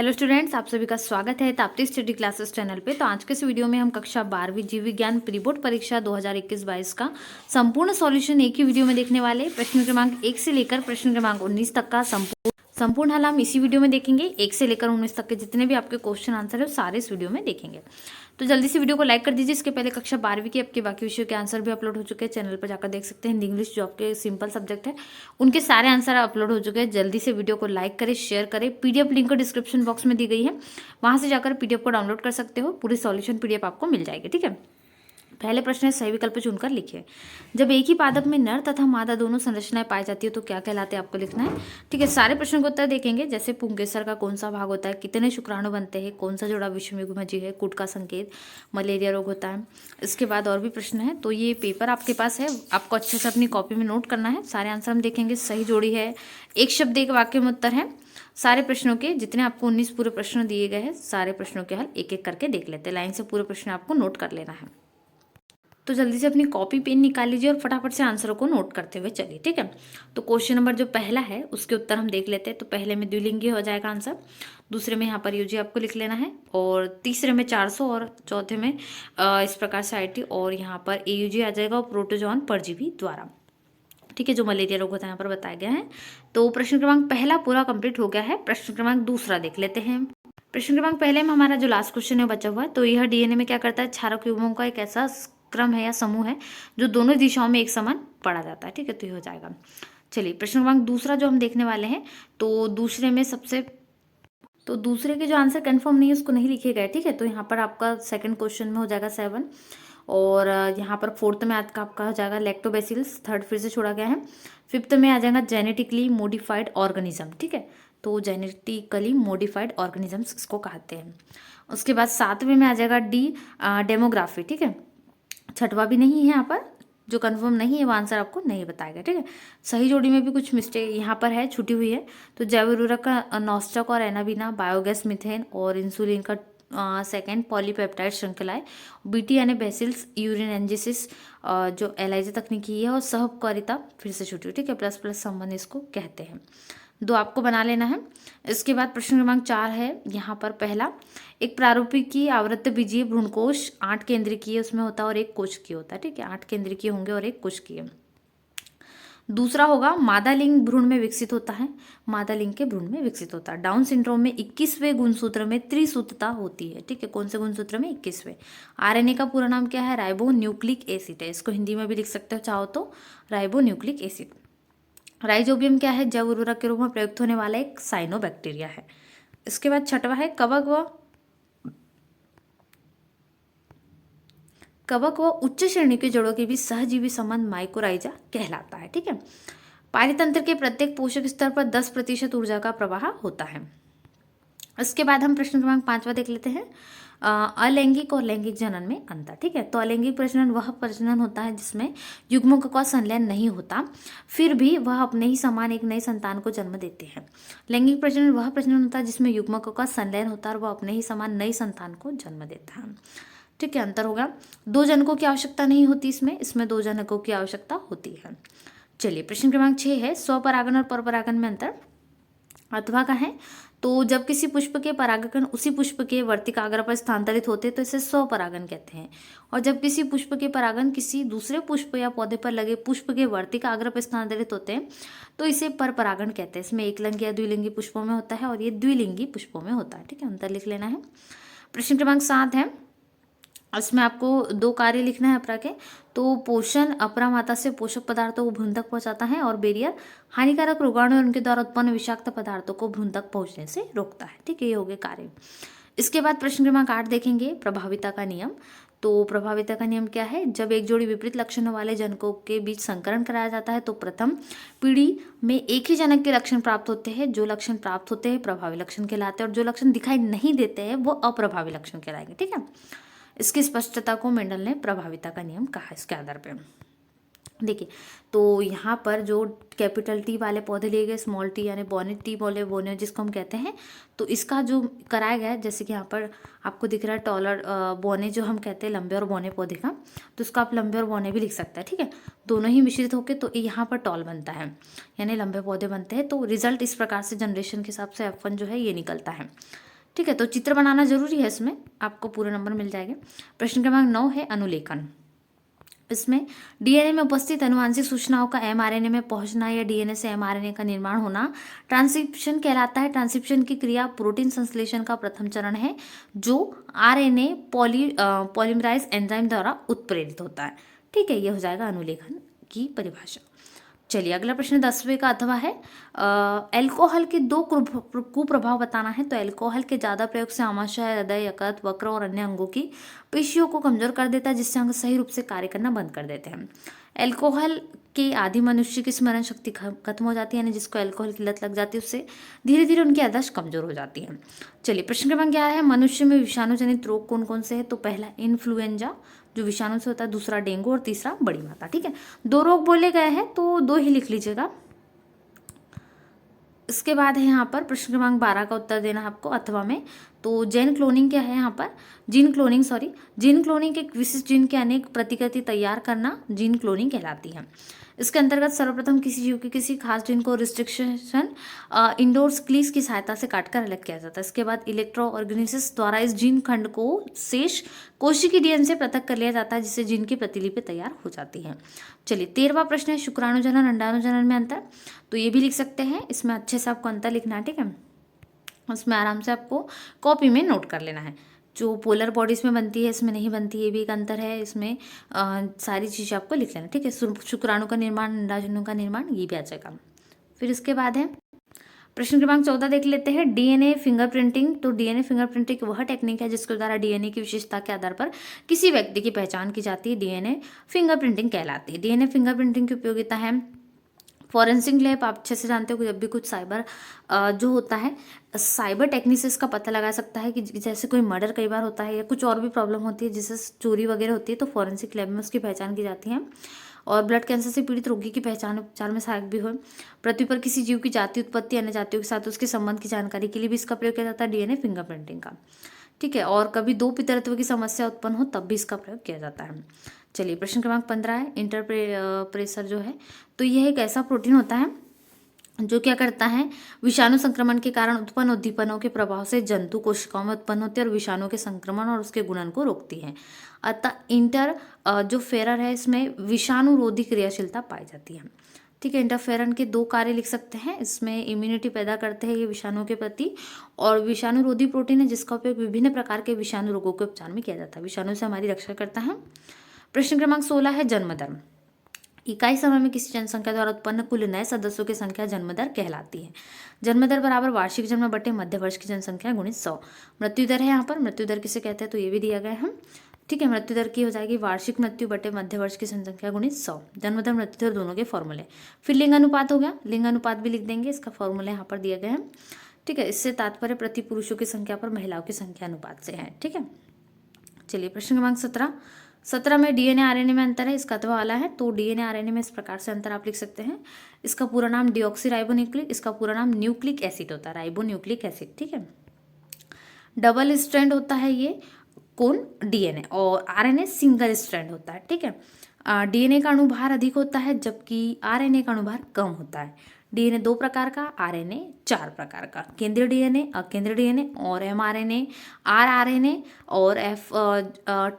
Hello students, आप सभी का स्वागत है ताप्ती स्टडी क्लासेस चैनल पे। तो आज के इस वीडियो में हम कक्षा 12वीं जीव विज्ञान प्री बोर्ड परीक्षा 2021-22 का संपूर्ण सॉल्यूशन एक ही वीडियो में देखने वाले। प्रश्न क्रमांक 1 से लेकर प्रश्न क्रमांक 19 तक का संपूर्ण हल हम इसी वीडियो में देखेंगे। 1 से लेकर 19 तक के जितने भी आपके क्वेश्चन आंसर है वो सारे इस वीडियो में देखेंगे। तो जल्दी से वीडियो को लाइक कर दीजिए। इसके पहले कक्षा 12वीं के आपके बाकी विषयों के आंसर भी अपलोड हो चुके हैं, चैनल पर जाकर देख सकते हैं। हिंदी इंग्लिश जो आपके सिंपल सब्जेक्ट है उनके सारे आंसर अपलोड हो चुके हैं। जल्दी से वीडियो को लाइक करें, शेयर करें। पीडीएफ लिंक डिस्क्रिप्शन बॉक्स में दी गई है, वहां से जाकर पीडीएफ को डाउनलोड कर सकते हो। पूरी सॉल्यूशन पीडीएफ आपको मिल जाएगी। ठीक है, पहले प्रश्न है, सही विकल्प चुनकर लिखिए। जब एक ही पादप में नर तथा मादा दोनों संरचनाएं पाई जाती है तो क्या कहलाते हैं, आपको लिखना है। ठीक है, सारे प्रश्नों के उत्तर देखेंगे। जैसे पुंकेसर का कौन सा भाग होता है, कितने शुक्राणु बनते हैं, कौन सा जोड़ा विषमयुग्मजी है, कूट का संकेत, मलेरिया रोग होता है। इसके बाद और भी प्रश्न है। तो ये पेपर आपके पास है, आपको अच्छे से अपनी कॉपी में नोट करना है। सारे आंसर हम देखेंगे। सही जोड़ी है, एक शब्द एक वाक्य में उत्तर है। सारे प्रश्नों के जितने आपको 19 पूरे प्रश्न दिए गए हैं, सारे प्रश्नों के हल एक एक करके देख लेते हैं। लाइन से पूरे प्रश्न आपको नोट कर लेना है। तो जल्दी से अपनी कॉपी पेन निकाल लीजिए और फटाफट से आंसरों को नोट करते हुए चलिए। ठीक है, तो क्वेश्चन नंबर जो पहला है उसके उत्तर हम देख लेते हैं। तो पहले में द्विलिंगी हो जाएगा आंसर, दूसरे में यहाँ पर यूजी आपको लिख लेना है, और तीसरे में 400, और चौथे में इस प्रकार से आईटी, और यहाँ पर एयूजी आ जाएगा और प्रोटोजोन परजीवी द्वारा। ठीक है, जो मलेरिया रोग होता है यहाँ पर बताया गया है। तो प्रश्न क्रमांक पहला पूरा कंप्लीट हो गया है। प्रश्न क्रमांक दूसरा देख लेते हैं। प्रश्न क्रमांक पहले में हमारा जो लास्ट क्वेश्चन है बचा हुआ है। तो यह डीएनए में क्या करता है, क्षारक युग्मों का एक ऐसा क्रम है या समूह है जो दोनों दिशाओं में एक समान पढ़ा जाता है। ठीक है, तो ये हो जाएगा। चलिए, प्रश्न क्रमांक दूसरा जो हम देखने वाले हैं, तो दूसरे में तो दूसरे के जो आंसर कंफर्म नहीं है उसको नहीं लिखे गए। ठीक है, तो यहाँ पर आपका सेकंड क्वेश्चन में हो जाएगा 7, और यहाँ पर फोर्थ में आपका हो जाएगा लैक्टोबैसिलस, थर्ड फिर से छोड़ा गया है। फिफ्थ में आ जाएगा जेनेटिकली मॉडिफाइड ऑर्गेनिज्म। ठीक है, तो जेनेटिकली मॉडिफाइड ऑर्गेनिजम्स इसको कहते हैं। उसके बाद सातवें में आ जाएगा डी, डेमोग्राफी। ठीक है, छठवा भी नहीं है यहाँ पर, जो कंफर्म नहीं है वो आंसर आपको नहीं बताएगा। ठीक है, सही जोड़ी में भी कुछ मिस्टेक यहाँ पर है, छुटी हुई है। तो जैव उर्वरक का नॉस्टक और एनाबिना, बायोगैस मीथेन और इंसुलिन का सेकेंड पॉलीपेप्टाइड श्रृंखलाएं, बीटी यानी बेसिल्स यूरिन एंजिसिस जो एलाइजा तकनीकी है, और सहकारिता फिर से छुटी हुई। ठीक है, प्लस प्लस संबंध इसको कहते हैं। दो आपको बना लेना है। इसके बाद प्रश्न क्रमांक 4 है। यहाँ पर पहला, एक प्रारूपिकी आवृत्त बीजीय भ्रूणकोश 8 केंद्रिकीय उसमें होता है और एक कोशिकीय होता है। ठीक है, 8 केंद्रिकीय होंगे और एक कोशिकीय। दूसरा होगा, मादा लिंग भ्रूण में विकसित होता है, मादा लिंग के भ्रूण में विकसित होता है। डाउन सिंड्रोम में 21वें गुणसूत्र में त्रिसूत्रता होती है। ठीक है, कौन से गुणसूत्र में, 21वें। आरएनए का पूरा नाम क्या है, राइबो न्यूक्लिक एसिड है। इसको हिंदी में भी लिख सकते हो चाहो तो, राइबो न्यूक्लिक एसिड। राइजोबियम क्या है, जैव उर्वरक के रूप में प्रयुक्त होने वाला एक साइनोबैक्टीरिया है। इसके बाद छठवा है, कवक व उच्च श्रेणी के जड़ों के बीच सहजीवी संबंध माइकोराइजा कहलाता है। ठीक है, पारितंत्र के प्रत्येक पोषक स्तर पर 10% ऊर्जा का प्रवाह होता है। इसके बाद हम प्रश्न क्रमांक 5वां देख लेते हैं, अलैंगिक और लैंगिक जनन में अंतर। ठीक है, तो अलैंगिक प्रजनन वह प्रजनन होता है जिसमें युग्मकों का संलयन नहीं होता, फिर भी वह अपने ही समान एक नई संतान को जन्म देते हैं। लैंगिक प्रजनन वह प्रजनन होता है जिसमें युग्मकों का संलयन होता है और वह अपने ही समान नई संतान को जन्म देता है। ठीक है, अंतर होगा। 2 जनकों की आवश्यकता नहीं होती इसमें 2 जनकों की आवश्यकता होती है। चलिए, प्रश्न क्रमांक 6 है, स्वपरागन और परपरागन में अंतर। अथवा का है, तो जब किसी पुष्प के परागकण उसी पुष्प के वर्तिकाग्र पर स्थानांतरित होते हैं तो इसे स्वपरागन कहते हैं, और जब किसी पुष्प के परागण किसी दूसरे पुष्प या पौधे पर लगे पुष्प के वर्तिकाग्र पर स्थानांतरित होते हैं तो इसे परपरागन कहते हैं। इसमें एकलिंगी या द्विलिंगी पुष्पों में होता है और ये द्विलिंगी पुष्पों में होता है। ठीक है, अंतर लिख लेना है। प्रश्न क्रमांक 7 है, इसमें आपको 2 कार्य लिखना है अपरा के। तो पोषण अपरा माता से पोषक पदार्थों को भ्रूण तक पहुंचाता है, और बेरियर हानिकारक रोगाणु और उनके द्वारा उत्पन्न विषाक्त पदार्थों को भ्रूण तक पहुंचने से रोकता है। ठीक है, ये हो गए कार्य। इसके बाद प्रश्न क्रमांक 8 देखेंगे, प्रभाविता का नियम। तो प्रभाविता का नियम क्या है, जब एक जोड़ी विपरीत लक्षणों वाले जनकों के बीच संकरण कराया जाता है तो प्रथम पीढ़ी में एक ही जनक के लक्षण प्राप्त होते हैं। जो लक्षण प्राप्त होते हैं प्रभावी लक्षण कहलाते हैं, और जो लक्षण दिखाई नहीं देते हैं वो अप्रभावी लक्षण कहलाएंगे। ठीक है, इसकी स्पष्टता को मेंडल ने प्रभाविता का नियम कहा। इसके आधार पे देखिए, तो यहाँ पर जो कैपिटल टी वाले पौधे लिए गए, स्मॉल टी यानी बोनेट टी बोने जिसको हम कहते हैं, तो इसका जो कराया गया है, जैसे कि यहाँ पर आपको दिख रहा है टॉलर बोने जो हम कहते हैं, लंबे और बोने पौधे का, तो इसको आप लंबे और बोने भी लिख सकते हैं। ठीक है, दोनों ही मिश्रित होकर तो यहाँ पर टॉल बनता है, यानी लंबे पौधे बनते हैं। तो रिजल्ट इस प्रकार से जनरेशन के हिसाब से F1 जो है ये निकलता है। ठीक है, तो चित्र बनाना जरूरी है, इसमें आपको पूरे नंबर मिल जाएंगे। प्रश्न क्रमांक 9 है अनुलेखन। इसमें डीएनए में उपस्थित अनुवांशिक सूचनाओं का एमआरएनए में पहुंचना या डीएनए से एमआरएनए का निर्माण होना ट्रांसक्रिप्शन कहलाता है। ट्रांसक्रिप्शन की क्रिया प्रोटीन संश्लेषण का प्रथम चरण है, जो आरएनए पॉलीमराइज एंजाइम द्वारा उत्प्रेरित होता है। ठीक है, ये हो जाएगा अनुलेखन की परिभाषा। चलिए अगला प्रश्न 10वें का अथवा है एल्कोहल के 2 कुप्रभाव बताना है। तो एल्कोहल के ज़्यादा प्रयोग से आमाशय, हृदय, यकृत, वक्र और अन्य अंगों की पेशियों को कमजोर कर देता है, जिससे अंग सही रूप से कार्य करना बंद कर देते हैं। एल्कोहल के आदि मनुष्य की स्मरण शक्ति खत्म हो जाती है, यानी जिसको एल्कोहल की लत लग जाती है उससे धीरे धीरे उनकी याददाश्त कमजोर हो जाती है। चलिए प्रश्न क्रमांक क्या है, मनुष्य में विषाणु जनित रोग कौन कौन से है। तो पहला इन्फ्लुएंजा जो विषाणु से होता है, दूसरा डेंगू और तीसरा बड़ी माता। ठीक है, 2 रोग बोले गए हैं तो 2 ही लिख लीजिएगा। इसके बाद है यहाँ पर प्रश्न क्रमांक 12 का उत्तर देना है आपको अथवा में। तो जीन क्लोनिंग क्या है यहाँ पर, जीन क्लोनिंग एक विशिष्ट जीन के अनेक प्रतिकृति तैयार करना जीन क्लोनिंग कहलाती है। इसके अंतर्गत सर्वप्रथम किसी जीव के किसी खास जीन को रिस्ट्रिक्शन इंडोर्स क्लीस की सहायता से काटकर अलग किया जाता है। इसके बाद इलेक्ट्रो ऑर्गेनिसिस द्वारा इस जीन खंड को शेष कोशिकी डीएनए से पृथक कर लिया जाता है, जिससे जीन की प्रतिलिपि तैयार हो जाती है। चलिए 13वां प्रश्न है शुक्राणु जनन अंडाणु जनन में अंतर। तो ये भी लिख सकते हैं, इसमें अच्छे से आपको अंतर लिखना है। ठीक है, उसमें आराम से आपको कॉपी में नोट कर लेना है। जो पोलर बॉडीज में बनती है इसमें नहीं बनती, ये भी एक अंतर है। इसमें सारी चीज़ें आपको लिख लेना। ठीक है, शुक्राणु का निर्माण, अंडाणु का निर्माण, ये भी आ जाएगा। फिर इसके बाद है प्रश्न क्रमांक 14 देख लेते हैं डीएनए फिंगरप्रिंटिंग। तो डीएनए फिंगरप्रिंटिंग वह टेक्निक है जिसके द्वारा डीएनए की विशेषता के आधार पर किसी व्यक्ति की पहचान की जाती है, डीएनए फिंगरप्रिंटिंग कहलाती है। डीएनए फिंगरप्रिंटिंग की उपयोगिता है फॉरेंसिक लैब, आप अच्छे से जानते हो कि जब भी कुछ साइबर जो होता है साइबर टेक्निक से इसका पता लगा सकता है कि जैसे कोई मर्डर कई बार होता है या कुछ और भी प्रॉब्लम होती है जिससे चोरी वगैरह होती है, तो फॉरेंसिक लैब में उसकी पहचान की जाती है। और ब्लड कैंसर से पीड़ित रोगी की पहचान उपचार में सहायक भी हो। पृथ्वी पर किसी जीव की जाति उत्पत्ति अन्य जातियों के साथ उसके संबंध की जानकारी के लिए भी इसका प्रयोग किया जाता है डीएनए फिंगरप्रिंटिंग का। ठीक है, और कभी 2 पितृत्व की समस्या उत्पन्न हो तब भी इसका प्रयोग किया जाता है। चलिए प्रश्न क्रमांक 15 है इंटरप्रेसर जो है। तो यह एक ऐसा प्रोटीन होता है जो क्या करता है, विषाणु संक्रमण के कारण उत्पन्न उद्दीपनों के प्रभाव से जंतु कोशिकाओं में उत्पन्न होती है और विषाणु के संक्रमण और उसके गुणन को रोकती है। अतः जो फेरर है इसमें विषाणुरोधी क्रियाशीलता पाई जाती है। ठीक है, इंटरफेरन के 2 कार्य लिख सकते हैं। इसमें इम्यूनिटी पैदा करते हैं ये विषाणु के प्रति, और विषाणुरोधी प्रोटीन है जिसका उपयोग विभिन्न प्रकार के विषाणु रोगों के उपचार में किया जाता है, विषाणु से हमारी रक्षा करता है। प्रश्न क्रमांक 16 है जन्म दर। इकाई समय में किसी जनसंख्या द्वारा उत्पन्न कुल नए सदस्यों की संख्या जन्म दर कहलाती है। जन्म दर बराबर वार्षिक जन्म बटे मध्य वर्ष की जनसंख्या गुणित 100। मृत्यु दर है यहाँ पर, मृत्यु दर किसे कहते हैं तो ये भी दिया गया है। ठीक है, मृत्यु दर की हो जाएगी वार्षिक मृत्यु बटे मध्य वर्ष की जनसंख्या गुणित 100। जन्म दर मृत्यु दर दोनों के फॉर्मूले। फिर लिंग अनुपात हो गया, लिंग अनुपात भी लिख देंगे, इसका फॉर्मूला यहाँ पर दिया गया है। ठीक है, इससे तात्पर्य प्रति पुरुषों की संख्या पर महिलाओं की संख्या अनुपात से है। ठीक है, चलिए प्रश्न क्रमांक 17 में डीएनए आरएनए में अंतर है, इसका अथवा वाला है। तो डीएनए आरएनए में इस प्रकार से अंतर आप लिख सकते हैं। इसका पूरा नाम डीऑक्सीराइबोन्यूक्लिक, इसका पूरा नाम न्यूक्लिक एसिड होता है, राइबोन्यूक्लिक एसिड। ठीक है, डबल स्ट्रैंड होता है ये कौन, डीएनए, और आरएनए सिंगल स्ट्रैंड होता है। ठीक है, डीएनए का अणुभार अधिक होता है जबकि आरएनए का अणुभार कम होता है। डीएनए 2 प्रकार का, आरएनए 4 प्रकार का, केंद्रीय डीएनए, अकेंद्रीय डीएनए और एमआरएनए, आरआरएनए और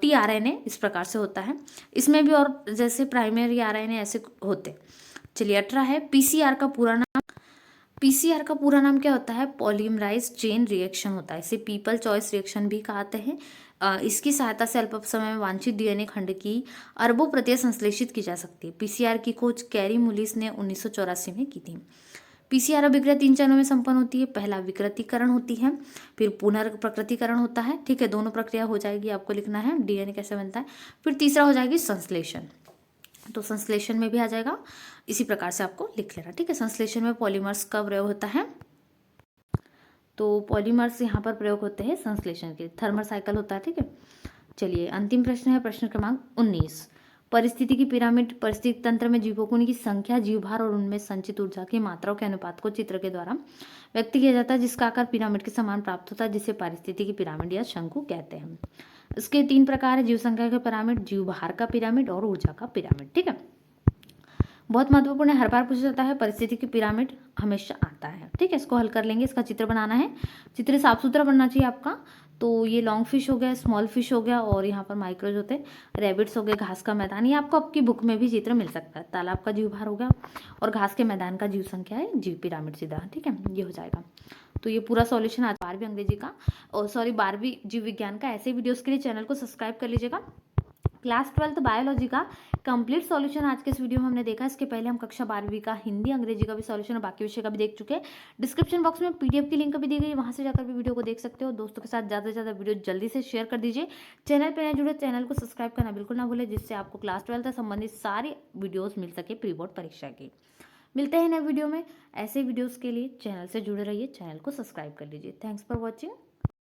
टीआरएनए इस प्रकार से होता है। इसमें भी और जैसे प्राइमरी आरएनए ऐसे होते। चलिए 18 है पीसीआर का पूरा नाम। पीसीआर का पूरा नाम क्या होता है, पॉलीमराइज चेन रिएक्शन होता है, इसे पीपल चॉइस रिएक्शन भी कहते हैं। इसकी सहायता से अल्प समय में वांछित डीएनए खंड की अरबों प्रतियां संश्लेषित की जा सकती है। पीसीआर की खोज कैरी मुलिस ने 1984 में की थी। पीसीआर अभिक्रिया 3 चरणों में संपन्न होती है। पहला विकृतीकरण होती है, फिर पुनर्प्रकृतिकरण होता है। ठीक है, दोनों प्रक्रिया हो जाएगी, आपको लिखना है डीएनए कैसे बनता है। फिर तीसरा हो जाएगी संश्लेषण, तो संश्लेषण में भी आ जाएगा, इसी प्रकार से आपको लिख लेना। ठीक है, संश्लेषण में पॉलीमर्स का प्रयोग होता है। तो पॉलीमर्स यहाँ पर प्रयोग होते हैं संश्लेषण के, थर्मल साइकिल होता है। ठीक है, चलिए अंतिम प्रश्न है प्रश्न क्रमांक 19। परिस्थिति की पिरामिड परिस्थिति तंत्र में जीवों की संख्या, जीवभार और उनमें संचित ऊर्जा की मात्राओं के अनुपात को चित्र के द्वारा व्यक्त किया जाता है, जिसका आकार पिरामिड के समान प्राप्त होता है, जिसे पारिस्थितिकी की पिरामिड या शंकु कहते हैं। इसके 3 प्रकार है, जीव संख्या का पिरामिड, जीव भार का पिरामिड और ऊर्जा का पिरामिड। ठीक है, बहुत महत्वपूर्ण है, हर बार पूछा जाता है। परिस्थिति की पिरामिड हमेशा आता है, ठीक है। इसको हल कर लेंगे। इसका चित्र बनाना है, चित्र साफ सुथरा बनना चाहिए आपका। तो ये लॉन्ग फिश हो गया, स्मॉल फिश हो गया, और यहाँ पर माइक्रोज होते हैं, रैबिट्स हो गए, घास का मैदान। ये आपको आपकी बुक में भी चित्र मिल सकता है। तालाब का जीव भार हो गया, और घास के मैदान का जीव संख्या है, जीव पिरामिड सीधा, ठीक है। ये हो जाएगा। तो ये पूरा सॉल्यूशन आज 12वीं अंग्रेजी का, और सॉरी 12वीं जीव विज्ञान का, ऐसे वीडियोस के लिए चैनल को सब्सक्राइब कर लीजिएगा। क्लास 12th बायोलॉजी का कंप्लीट सॉल्यूशन आज के इस वीडियो में हमने देखा। इसके पहले हम कक्षा 12वीं का हिंदी अंग्रेजी का भी सॉल्यूशन और बाकी विषय का भी देख चुके हैं। डिस्क्रिप्शन बॉक्स में पीडीएफ की लिंक भी दी गई है, वहां से जाकर भी वीडियो को देख सकते हो। दोस्तों के साथ ज़्यादा से ज़्यादा वीडियो जल्दी से शेयर कर दीजिए। चैनल पर नए जुड़े, चैनल को सब्सक्राइब करना बिल्कुल ना भूलें, जिससे आपको क्लास 12 से संबंधित सारी वीडियोज़ मिल सके प्री बोर्ड परीक्षा की। मिलते हैं नए वीडियो में। ऐसे वीडियोज़ के लिए चैनल से जुड़े रहिए, चैनल को सब्सक्राइब कर लीजिए। Thanks for watching.